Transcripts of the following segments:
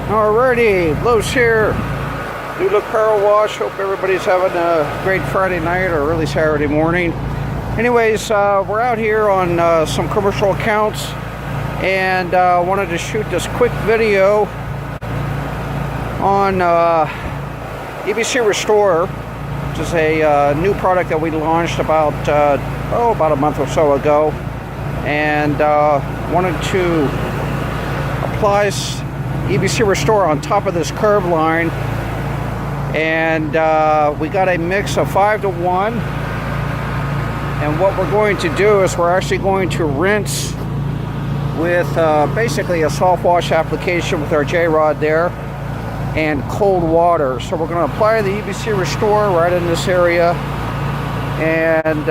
Alrighty, Lowe's here. New Look Power Wash. Hope everybody's having a great Friday night or early Saturday morning. Anyways, we're out here on some commercial accounts and wanted to shoot this quick video on EBC Restorer, which is a new product that we launched about a month or so ago, and wanted to apply EBC Restorer on top of this curb line, and we got a mix of 5 to 1. And what we're going to do is we're actually going to rinse with basically a soft wash application with our J-rod there and cold water. So we're going to apply the EBC Restorer right in this area and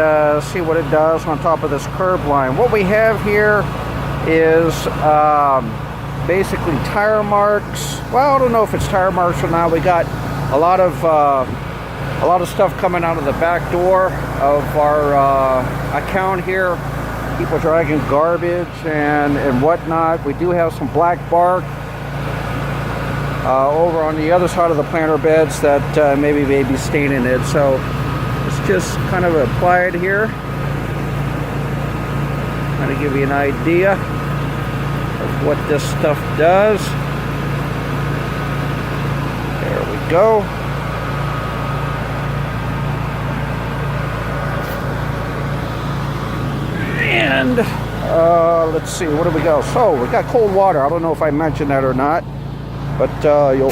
see what it does on top of this curb line. What we have here is basically tire marks. Well, I don't know if it's tire marks or not. We got a lot of stuff coming out of the back door of our account here. People dragging garbage and whatnot. We do have some black bark over on the other side of the planter beds that maybe may be staining it. So let's just kind of apply it here. Kind of give you an idea of what this stuff does. There we go. And let's see, what do we go? So we got cold water. I don't know if I mentioned that or not, but you'll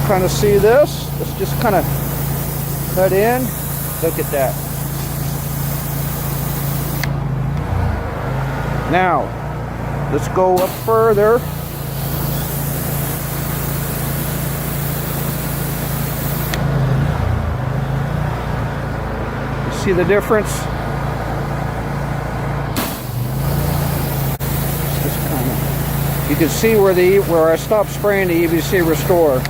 kind of see this. Let's just kind of cut in. Look at that. Now let's go up further. You see the difference? You can see where I stopped spraying the EBC Restorer.